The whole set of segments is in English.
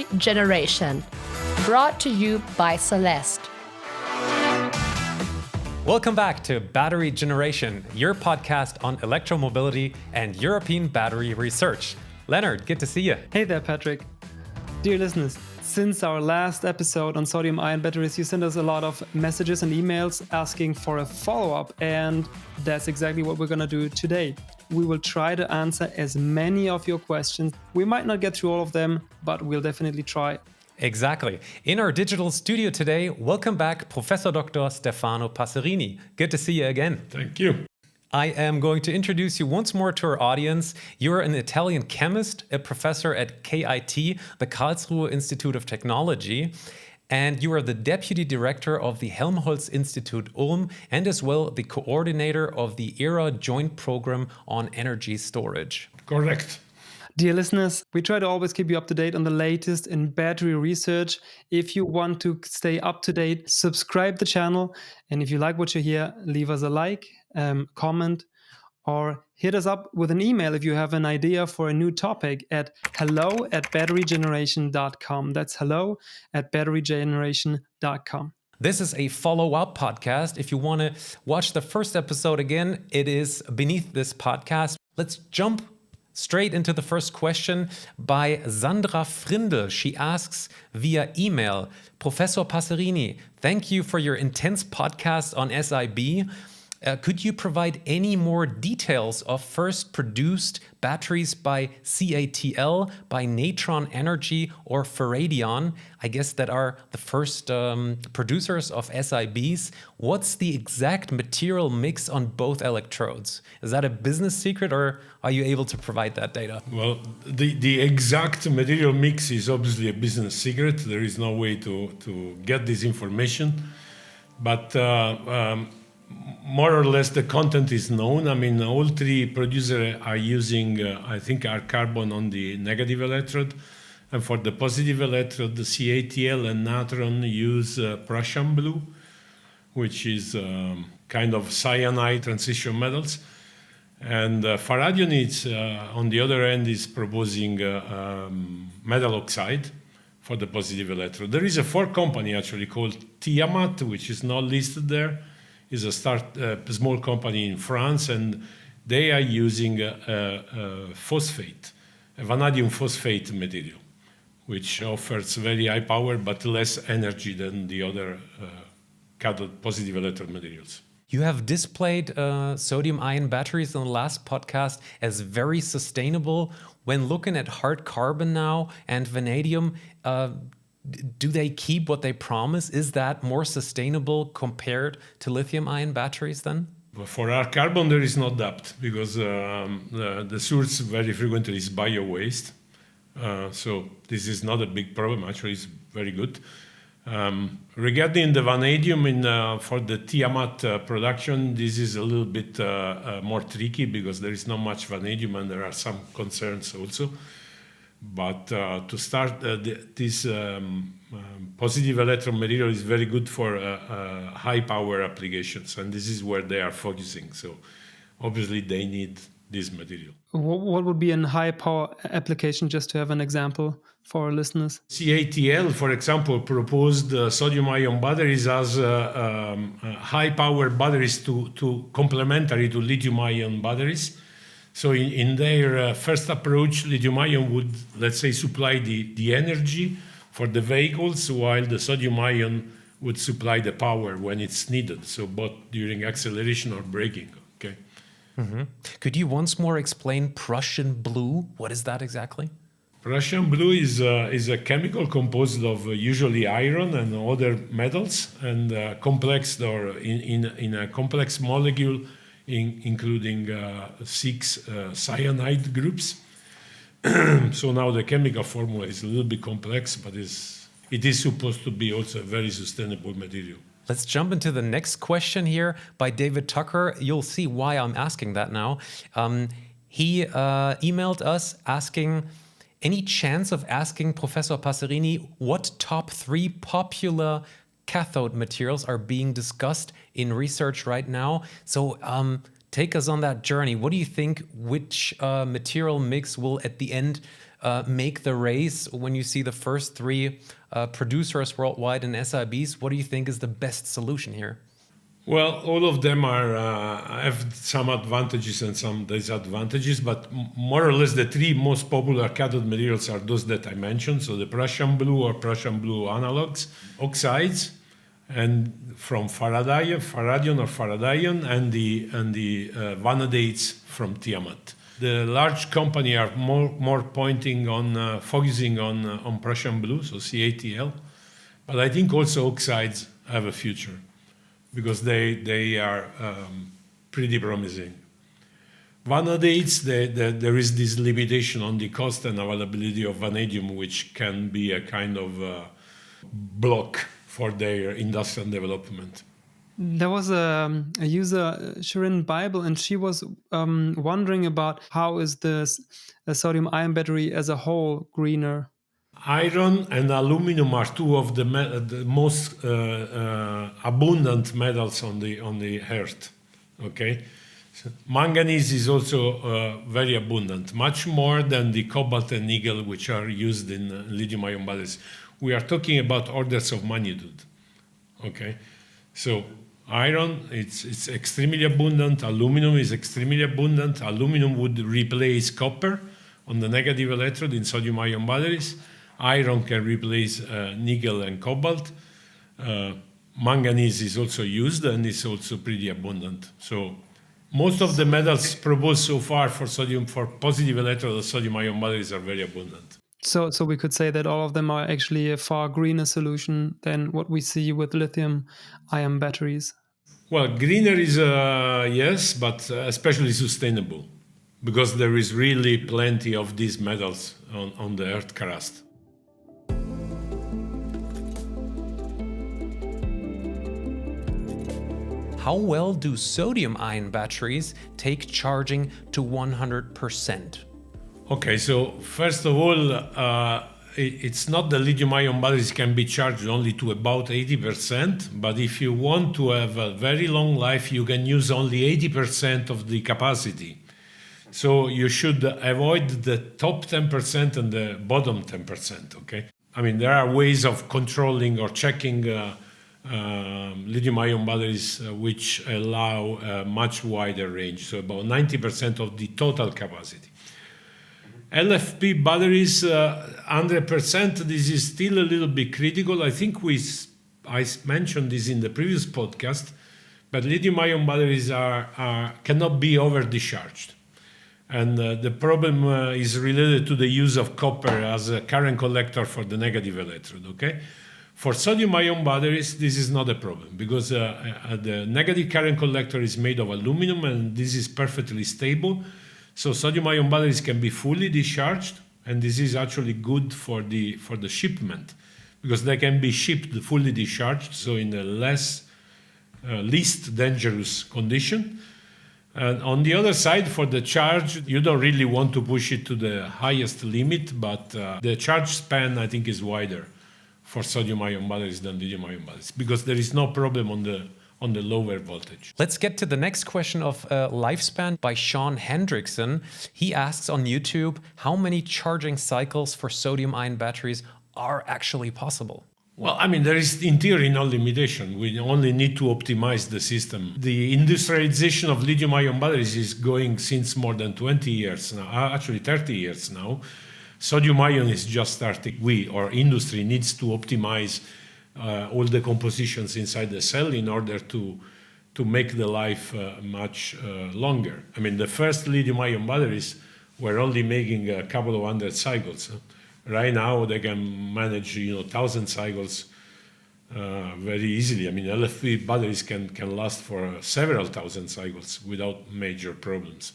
Battery Generation, brought to you by Celeste. Welcome back to Battery Generation, your podcast on electromobility and European battery research. Leonard, good to see you. Hey there, Patrick. Dear listeners, since our last episode on sodium-ion batteries, you sent us a lot of messages and emails asking for a follow-up, and that's exactly what we're going to do today. We will try to answer as many of your questions. We might not get through all of them, but we'll definitely try. Exactly. In our digital studio today, welcome back Professor Dr. Stefano Passerini. Good to see you again. Thank you. I am going to introduce you once more to our audience. You're an Italian chemist, a professor at KIT, the Karlsruhe Institute of Technology, and you are the deputy director of the Helmholtz Institute Ulm and as well the coordinator of the ERA Joint Program on Energy Storage. Correct. Dear listeners, we try to always keep you up to date on the latest in battery research. If you want to stay up to date, subscribe the channel. And if you like what you hear, leave us a like, comment, or hit us up with an email if you have an idea for a new topic at hello@batterygeneration.com. That's hello@batterygeneration.com. This is a follow-up podcast. If you want to watch the first episode again, it is beneath this podcast. Let's jump straight into the first question by Sandra Frindl. She asks via email, Professor Passerini, thank you for your intense podcast on SIB. Could you provide any more details of first produced batteries by CATL, by Natron Energy or Faradion? I guess that are the first producers of SIBs. What's the exact material mix on both electrodes? Is that a business secret or are you able to provide that data? Well, the exact material mix is obviously a business secret. There is no way to get this information. But more or less the content is known. I mean, all three producers are using, I think, our carbon on the negative electrode. And for the positive electrode, the CATL and Natron use Prussian blue, which is kind of cyanide transition metals. And Faradion, on the other end, is proposing metal oxide for the positive electrode. There is a fourth company actually called Tiamat, which is not listed there. Is a small company in France, and they are using phosphate, a vanadium phosphate material, which offers very high power but less energy than the other cathode positive electrode materials. You have displayed sodium-ion batteries in the last podcast as very sustainable. When looking at hard carbon now and vanadium, do they keep what they promise? Is that more sustainable compared to lithium-ion batteries then? For our carbon, there is no doubt because the source very frequently is bio-waste. So this is not a big problem. Actually, it's very good. Regarding the vanadium for the Tiamat production, this is a little bit more tricky because there is not much vanadium and there are some concerns also. But to start, this positive electron material is very good for high power applications, and this is where they are focusing. So obviously they need this material. What would be a high power application, just to have an example for our listeners? CATL, for example, proposed sodium-ion batteries as high power batteries to complementary to lithium-ion batteries. So in their first approach, lithium-ion would, let's say, supply the energy for the vehicles, while the sodium-ion would supply the power when it's needed, so both during acceleration or braking. Okay. Mm-hmm. Could you once more explain Prussian blue? What is that exactly? Prussian blue is a chemical composed of usually iron and other metals, and complex or in a complex molecule, including 6 cyanide groups. So now the chemical formula is a little bit complex, but it is supposed to be also a very sustainable material. Let's jump into the next question here by David Tucker. You'll see why I'm asking that now. He emailed us asking, any chance of asking Professor Passerini what top 3 popular cathode materials are being discussed in research right now? So take us on that journey. What do you think, which material mix will at the end make the race? When you see the first three producers worldwide in SIBs, what do you think is the best solution here? Well, all of them have some advantages and some disadvantages, but more or less the three most popular cathode materials are those that I mentioned. So the Prussian blue or Prussian blue analogs, oxides, and from Faradion or Faradion, and the vanadates from Tiamat. The large company are more pointing on focusing on Prussian blue, so CATL, but I think also oxides have a future, because they are pretty promising. Vanadates, there is this limitation on the cost and availability of vanadium, which can be a kind of block for their industrial development. There was a user, Shirin Bible, and she was wondering about how is this sodium-ion battery as a whole greener? Iron and aluminum are two of the most abundant metals on the earth. Okay, so manganese is also very abundant, much more than the cobalt and nickel, which are used in lithium-ion batteries. We are talking about orders of magnitude. Okay, so iron it's extremely abundant. Aluminum is extremely abundant. Aluminum would replace copper on the negative electrode in sodium-ion batteries. Iron can replace nickel and cobalt. Manganese is also used and is also pretty abundant. So most of the metals proposed so far for positive electrode sodium-ion batteries are very abundant. So we could say that all of them are actually a far greener solution than what we see with lithium-ion batteries. Well, greener is yes, but especially sustainable, because there is really plenty of these metals on the earth crust. How well do sodium-ion batteries take charging to 100%? Okay, so first of all, it's not the lithium-ion batteries can be charged only to about 80%, but if you want to have a very long life, you can use only 80% of the capacity. So you should avoid the top 10% and the bottom 10%, okay? I mean, there are ways of controlling or checking lithium-ion batteries which allow a much wider range, so about 90% of the total capacity. LFP batteries, 100%, this is still a little bit critical. I think I mentioned this in the previous podcast, but lithium-ion batteries cannot be over-discharged. And the problem is related to the use of copper as a current collector for the negative electrode, okay? For sodium-ion batteries, this is not a problem, because the negative current collector is made of aluminum, and this is perfectly stable. So sodium-ion batteries can be fully discharged, and this is actually good for the shipment, because they can be shipped fully discharged, so in a least dangerous condition. And on the other side, for the charge, you don't really want to push it to the highest limit, but the charge span, I think, is wider for sodium-ion batteries than lithium-ion batteries, because there is no problem on the lower voltage. Let's get to the next question of lifespan by Sean Hendrickson. He asks on YouTube, how many charging cycles for sodium-ion batteries are actually possible? Well, I mean, there is in theory no limitation. We only need to optimize the system. The industrialization of lithium-ion batteries is going since more than 20 years now, actually 30 years now. Sodium-ion is just starting. We, or industry, needs to optimize all the compositions inside the cell in order to make the life much longer. I mean, the first lithium-ion batteries were only making a couple of hundred cycles. Right now, they can manage 1,000 cycles very easily. I mean, LFP batteries can last for several thousand cycles without major problems.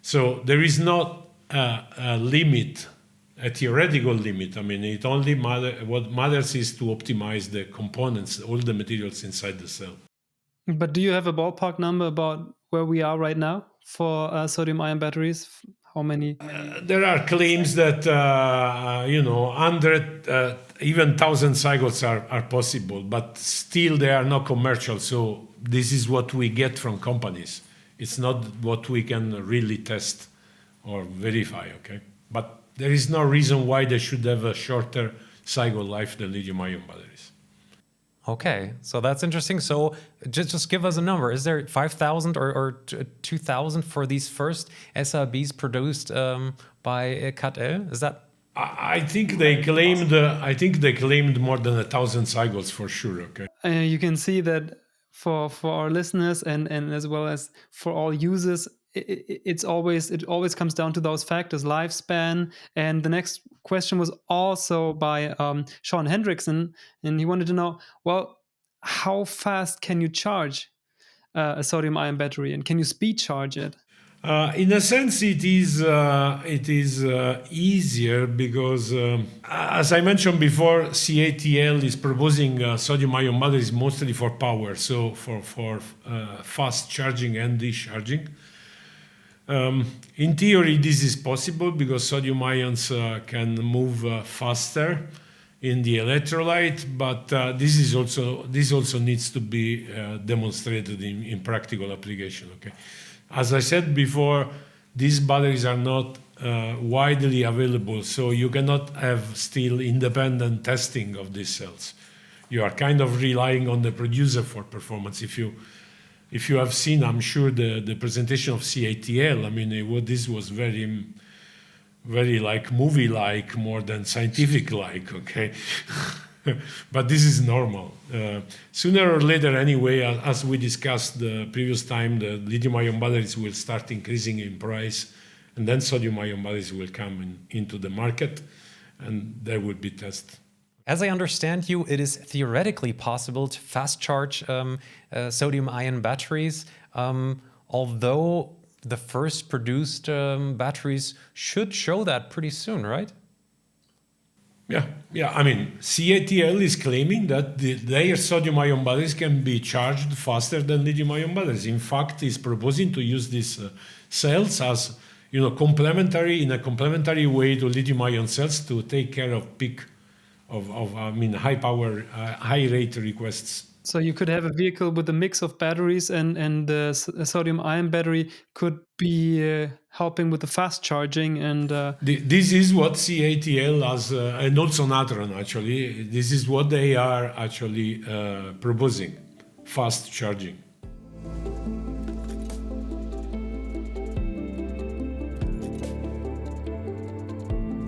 So there is not a limit, a theoretical limit. I mean, it only what matters is to optimize the components, all the materials inside the cell. But do you have a ballpark number about where we are right now for sodium-ion batteries? How many? There are claims that 100, even 1,000 cycles are possible, but still they are not commercial. So this is what we get from companies. It's not what we can really test or verify, okay? But there is no reason why they should have a shorter cycle life than lithium-ion batteries. Okay, so that's interesting. So just give us a number. Is there 5,000 or 2,000 for these first SRBs produced by CATL? Is that? I think they claimed. I think they claimed more than 1,000 cycles for sure. Okay. You can see that for our listeners and as well as for all users, it always comes down to those factors: lifespan. And the next question was also by Sean Hendrickson, and he wanted to know, well, how fast can you charge a sodium-ion battery, and can you speed charge it? In a sense, it is easier because, as I mentioned before, CATL is proposing sodium-ion batteries mostly for power, so for fast charging and discharging. In theory, this is possible because sodium ions can move faster in the electrolyte, but this also needs to be demonstrated in practical application. Okay. As I said before, these batteries are not widely available, so you cannot have still independent testing of these cells. You are kind of relying on the producer for performance. If you have seen, I'm sure, the presentation of CATL, I mean, this was very, very like movie-like more than scientific-like, okay? But this is normal. Sooner or later, anyway, as we discussed the previous time, the lithium-ion batteries will start increasing in price, and then sodium-ion batteries will come into the market, and they will be tested. As I understand you, it is theoretically possible to fast charge sodium-ion batteries, although the first produced batteries should show that pretty soon, right? Yeah. I mean, CATL is claiming that their sodium-ion batteries can be charged faster than lithium-ion batteries. In fact, it's proposing to use these cells as complementary way to lithium-ion cells to take care of peak of high power, high rate requests. So you could have a vehicle with a mix of batteries, and the sodium-ion battery could be helping with the fast charging. And this is what CATL has, and also Natron actually. This is what they are actually proposing: fast charging.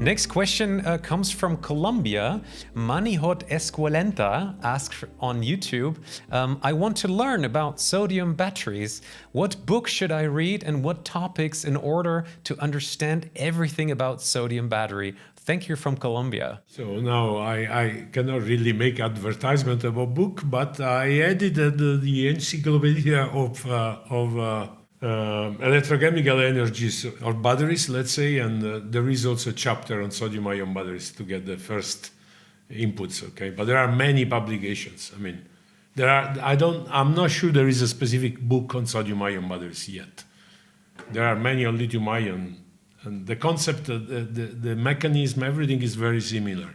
Next question comes from Colombia. Manihot Escuelenta asked on YouTube, I want to learn about sodium batteries. What book should I read and what topics in order to understand everything about sodium battery? Thank you from Colombia. So now I cannot really make advertisement of a book, but I edited the encyclopedia of electrochemical energies or batteries, let's say, and there is also a chapter on sodium-ion batteries to get the first inputs. Okay, but there are many publications. I mean, I'm not sure there is a specific book on sodium-ion batteries yet. There are many on lithium-ion, and the concept, the mechanism, everything is very similar.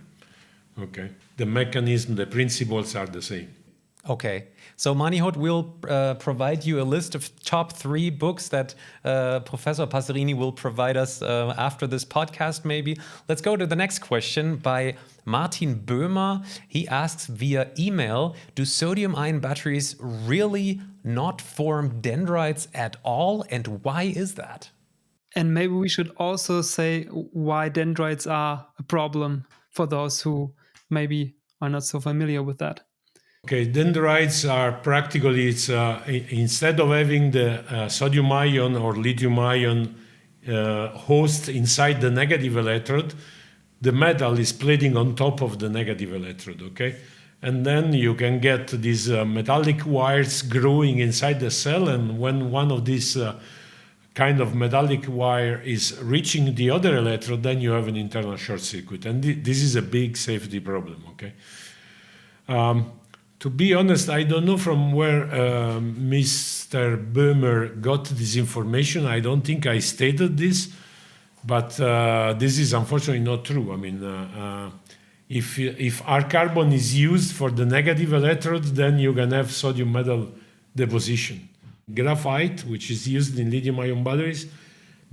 Okay, the mechanism, the principles are the same. Okay, so Manihot will provide you a list of top 3 books that Professor Passerini will provide us after this podcast, maybe. Let's go to the next question by Martin Böhmer. He asks via email, do sodium-ion batteries really not form dendrites at all, and why is that? And maybe we should also say why dendrites are a problem for those who maybe are not so familiar with that. Okay, dendrites are practically, instead of having the sodium-ion or lithium-ion host inside the negative electrode, the metal is plating on top of the negative electrode, okay? And then you can get these metallic wires growing inside the cell, and when one of these kind of metallic wire is reaching the other electrode, then you have an internal short circuit. And this is a big safety problem, okay? To be honest, I don't know from where Mr. Böhmer got this information. I don't think I stated this, but this is unfortunately not true. I mean, if R carbon is used for the negative electrode, then you can have sodium metal deposition. graphite, which is used in lithium-ion batteries,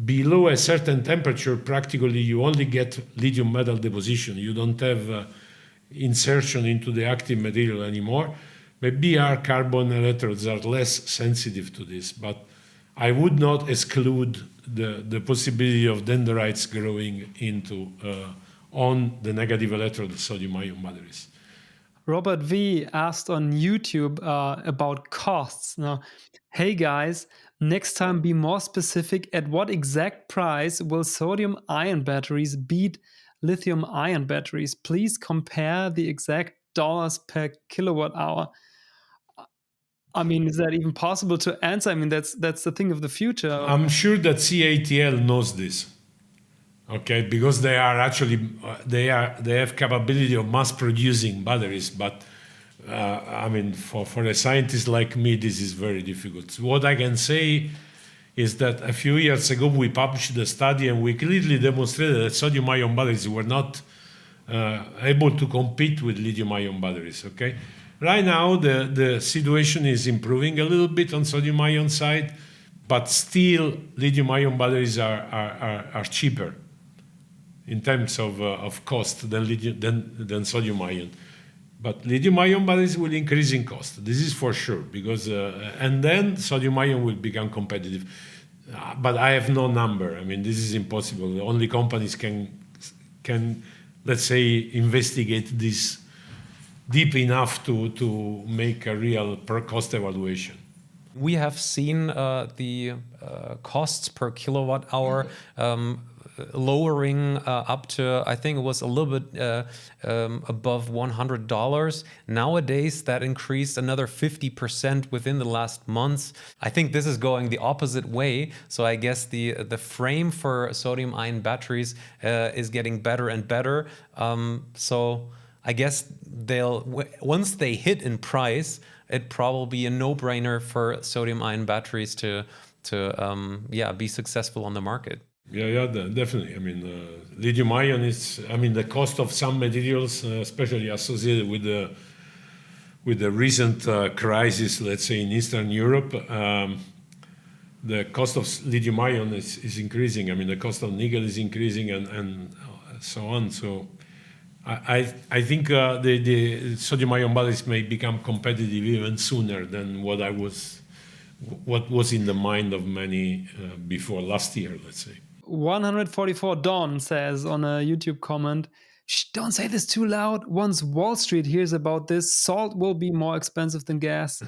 below a certain temperature, practically you only get lithium metal deposition. You don't have insertion into the active material anymore. Maybe our carbon electrodes are less sensitive to this, but I would not exclude the possibility of dendrites growing into on the negative electrode sodium-ion batteries. Robert V asked on YouTube about costs. Now, hey guys, next time be more specific. At what exact price will sodium-ion batteries beat lithium-ion batteries? Please compare the exact dollars per kilowatt hour. I mean, is that even possible to answer? I mean, that's the thing of the future. I'm sure that CATL knows this. Okay, because they are actually they have capability of mass producing batteries, but I mean, for a scientist like me, this is very difficult. What I can say is that a few years ago we published a study and we clearly demonstrated that sodium-ion batteries were not able to compete with lithium-ion batteries. Okay, right now the situation is improving a little bit on sodium-ion side, but still lithium-ion batteries are cheaper in terms of cost than sodium-ion. But lithium-ion batteries will increase in cost. This is for sure, because and then sodium-ion will become competitive. But I have no number. I mean, this is impossible. Only companies can let's say investigate this deep enough to make a real cost evaluation. We have seen the costs per kilowatt hour lowering up to, I think it was a little bit above $100. Nowadays, that increased another 50% within the last months. I think this is going the opposite way. So I guess the frame for sodium-ion batteries is getting better and better. So I guess once they hit in price, it'd probably be a no-brainer for sodium-ion batteries to be successful on the market. Yeah, definitely. I mean, lithium-ion is. I mean, the cost of some materials, especially associated with the recent crisis, let's say in Eastern Europe, the cost of lithium-ion is increasing. I mean, the cost of nickel is increasing, and so on. So, I think the sodium-ion batteries may become competitive even sooner than what was in the mind of many before last year, let's say. 144 Don says on a YouTube comment, "Shh, don't say this too loud. Once Wall Street hears about this, salt will be more expensive than gas."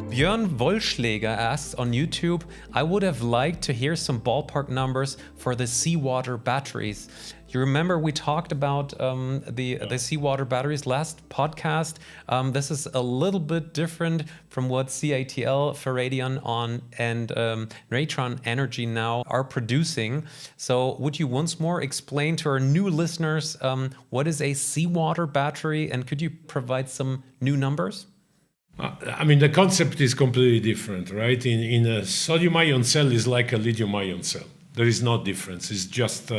Björn Wollschläger asks on YouTube, I would have liked to hear some ballpark numbers for the Seawater batteries. You remember we talked about the Seawater batteries last podcast. This is a little bit different from what CATL, Faradion and Natron Energy now are producing. So would you once more explain to our new listeners what is a Seawater battery, and could you provide some new numbers? I mean, the concept is completely different, right? In a sodium-ion cell is like a lithium-ion cell. There is no difference. It's just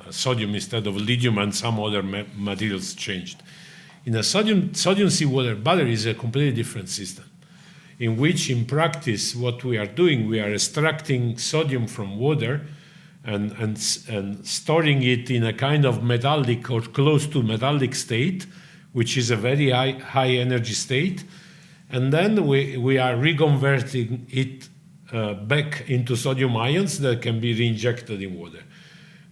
sodium instead of lithium and some other materials changed. In a sodium seawater battery is a completely different system, in which in practice what we are doing, we are extracting sodium from water and storing it in a kind of metallic or close to metallic state, which is a very high energy state, and then we are reconverting it back into sodium ions that can be reinjected in water.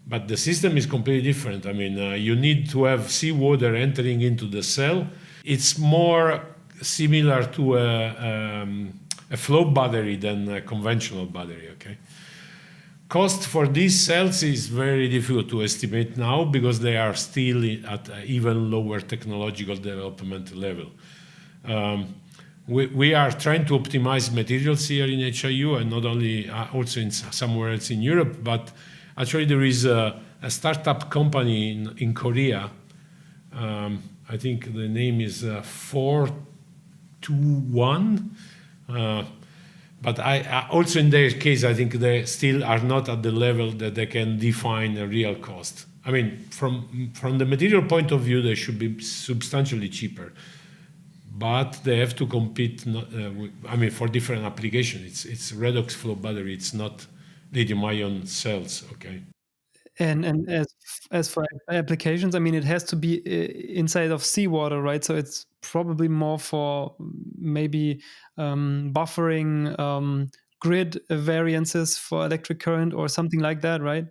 But the system is completely different. I mean, you need to have seawater entering into the cell. It's more similar to a flow battery than a conventional battery, okay? Cost for these cells is very difficult to estimate now because they are still at an even lower technological development level. We are trying to optimize materials here in HIU and not only also in somewhere else in Europe, but actually there is a startup company in Korea. I think the name is 421. But I also in their case, I think they still are not at the level that they can define a real cost. I mean, from the material point of view, they should be substantially cheaper, but they have to compete. For different applications. It's redox flow battery. It's not lithium-ion cells. Okay. And as for applications, I mean, it has to be inside of seawater, right? So it's probably more for maybe buffering grid variances for electric current or something like that, right?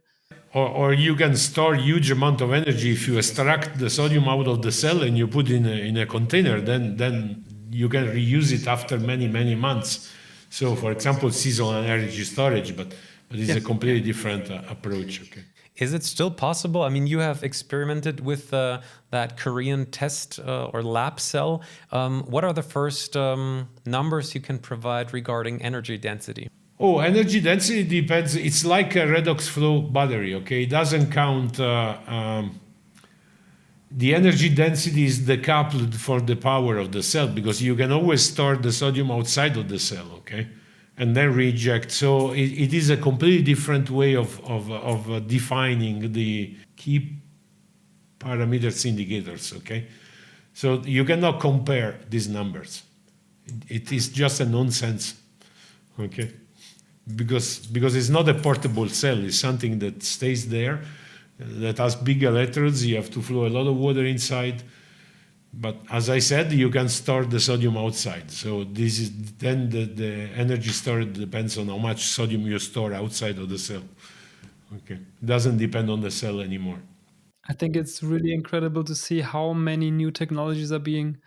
Or you can store huge amount of energy if you extract the sodium out of the cell and you put in a container. Then you can reuse it after many months. So, for example, seasonal energy storage, but it's a completely different approach. Okay. Is it still possible? I mean, you have experimented with that Korean test or lab cell. What are the first numbers you can provide regarding energy density? Oh, energy density depends. It's like a redox flow battery, okay? It doesn't count. The energy density is decoupled for the power of the cell because you can always store the sodium outside of the cell, okay? And then reject. So it is a completely different way of defining the key parameters indicators, okay? So you cannot compare these numbers. It is just a nonsense, okay? Because it's not a portable cell. It's something that stays there, that has big electrodes. You have to flow a lot of water inside. But as I said, you can store the sodium outside. So this is then the energy storage depends on how much sodium you store outside of the cell. Okay, it doesn't depend on the cell anymore. I think it's really incredible to see how many new technologies are being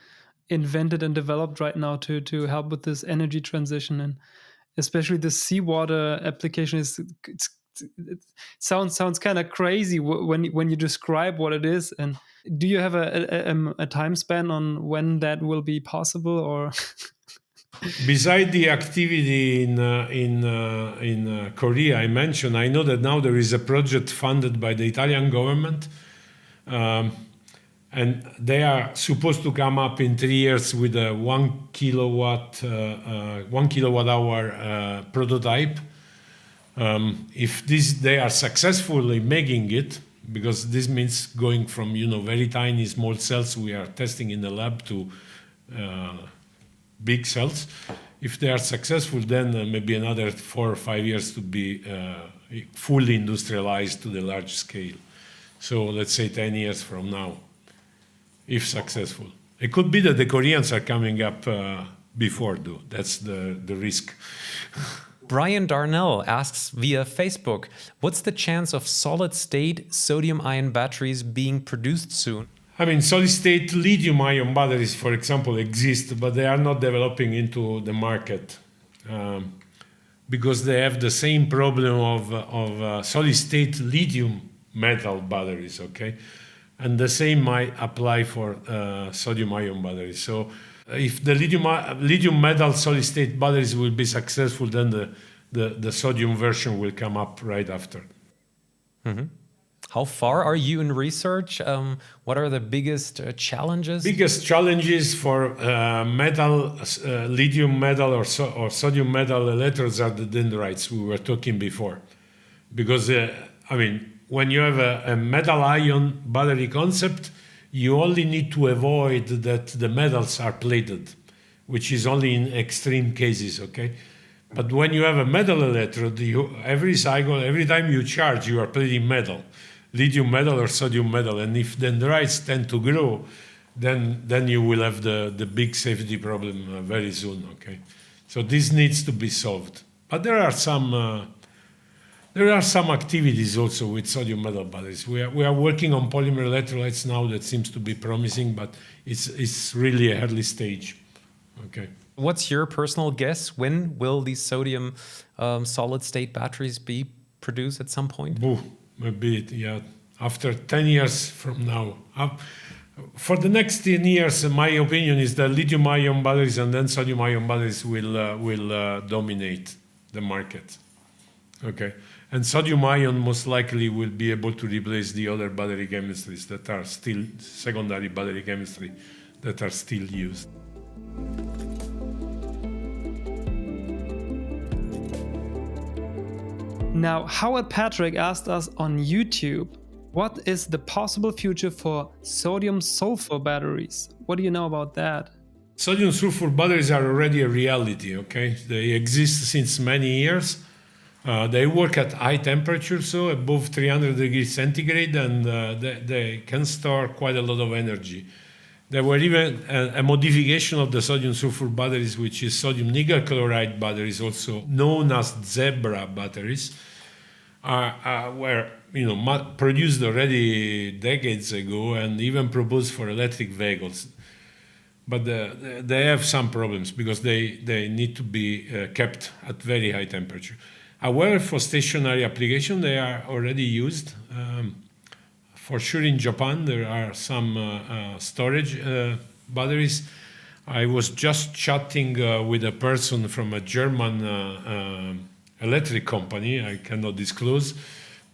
invented and developed right now to help with this energy transition, and especially the seawater application it sounds kind of crazy when you describe what it is. And do you have a time span on when that will be possible, or? Beside the activity in Korea I mentioned, I know that now there is a project funded by the Italian government, and they are supposed to come up in 3 years with a 1 kilowatt hour prototype. If they are successful in making it, because this means going from very tiny small cells we are testing in the lab to big cells. If they are successful, then maybe another 4 or 5 years to be fully industrialized to the large scale. So let's say 10 years from now, if successful. It could be that the Koreans are coming up before, though. That's the risk. Brian Darnell asks via Facebook, what's the chance of solid-state sodium-ion batteries being produced soon? I mean, solid-state lithium-ion batteries, for example, exist, but they are not developing into the market because they have the same problem of solid-state lithium metal batteries, okay? And the same might apply for sodium-ion batteries. So if the lithium metal solid-state batteries will be successful, then the sodium version will come up right after. Mm-hmm. How far are you in research? What are the biggest challenges? Biggest challenges for lithium metal or sodium metal electrodes are the dendrites we were talking before. Because, when you have a metal ion battery concept, you only need to avoid that the metals are plated, which is only in extreme cases, okay? But when you have a metal electrode, every time you charge, you are plating metal, lithium metal or sodium metal. And if dendrites tend to grow, then you will have the big safety problem very soon, okay? So this needs to be solved. But there are some activities also with sodium metal batteries. We are working on polymer electrolytes now that seems to be promising, but it's really a early stage. Okay. What's your personal guess? When will these sodium solid-state batteries be produced at some point? Maybe, after 10 years from now. For the next 10 years, my opinion is that lithium-ion batteries and then sodium-ion batteries will dominate the market. Okay. And sodium-ion most likely will be able to replace the other battery chemistries that are still secondary battery chemistry that are still used. Now, Howard Patrick asked us on YouTube, What is the possible future for sodium sulfur batteries? What do you know about that? Sodium sulfur batteries are already a reality, okay? They exist since many years. They work at high temperature, so above 300 degrees centigrade, and they can store quite a lot of energy. There were even a modification of the sodium sulfur batteries, which is sodium nickel chloride batteries, also known as Zebra batteries, were produced already decades ago and even proposed for electric vehicles. But they have some problems because they need to be kept at very high temperature. However, for stationary application, they are already used. For sure, in Japan, there are some storage batteries. I was just chatting with a person from a German electric company. I cannot disclose,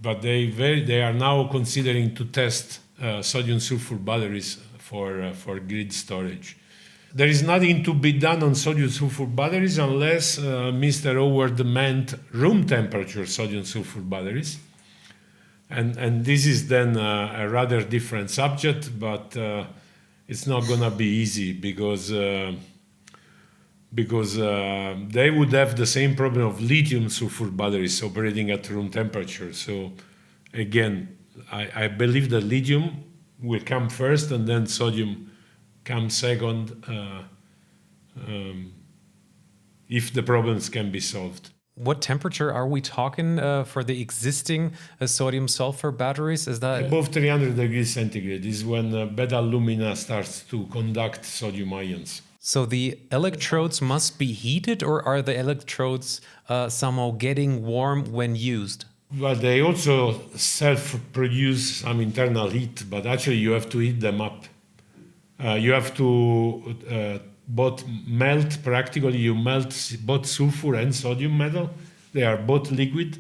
but they are now considering to test sodium sulfur batteries for grid storage. There is nothing to be done on sodium sulfur batteries unless Mr. Howard meant room temperature sodium sulfur batteries. And this is then a rather different subject, but it's not going to be easy because they would have the same problem of lithium sulfur batteries operating at room temperature. So again, I believe that lithium will come first and then sodium comes second if the problems can be solved. What temperature are we talking for the existing sodium sulfur batteries? Is that above 300 degrees centigrade is when beta alumina starts to conduct sodium ions. So the electrodes must be heated, or are the electrodes somehow getting warm when used? Well, they also self-produce some internal heat, but actually you have to heat them up. You have to both melt, practically you melt both sulfur and sodium metal. They are both liquid.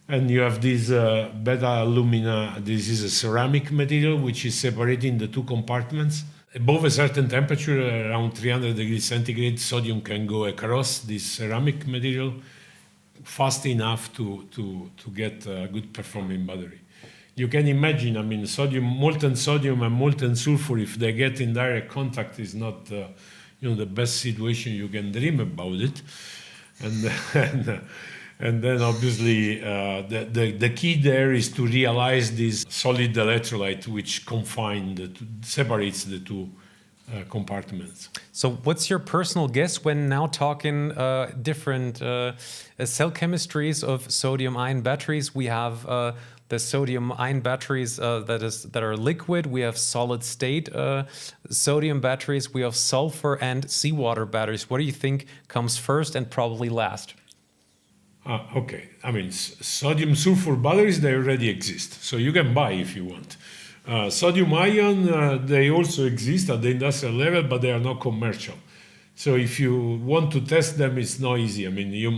And you have this beta alumina, this is a ceramic material which is separating the two compartments. Above a certain temperature, around 300 degrees centigrade, sodium can go across this ceramic material fast enough to get a good performing battery. You can imagine, I mean, molten sodium and molten sulfur, if they get in direct contact, is not the best situation you can dream about it. And then obviously the key there is to realize this solid electrolyte which separates the two compartments. So what's your personal guess when now talking different cell chemistries of sodium-ion batteries? We have the sodium-ion batteries that are liquid. We have solid-state sodium batteries. We have sulfur and seawater batteries. What do you think comes first and probably last? Okay, I mean, sodium sulfur batteries, they already exist. So you can buy if you want. Sodium ion, they also exist at the industrial level, but they are not commercial. So if you want to test them, it's not easy. I mean, you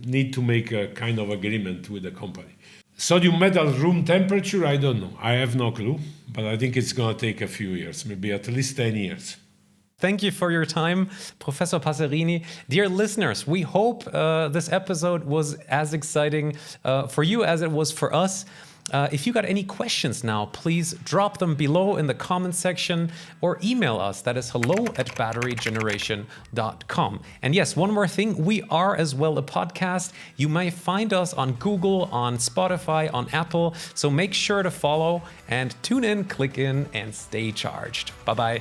need to make a kind of agreement with the company. Sodium metal room temperature, I don't know. I have no clue, but I think it's going to take a few years, maybe at least 10 years. Thank you for your time, Professor Passerini. Dear listeners, we hope this episode was as exciting for you as it was for us. If you got any questions now, please drop them below in the comment section or email us. That is hello@batterygeneration.com. And yes, one more thing, we are as well a podcast. You may find us on Google, on Spotify, on Apple. So make sure to follow and tune in, click in, and stay charged. Bye-bye.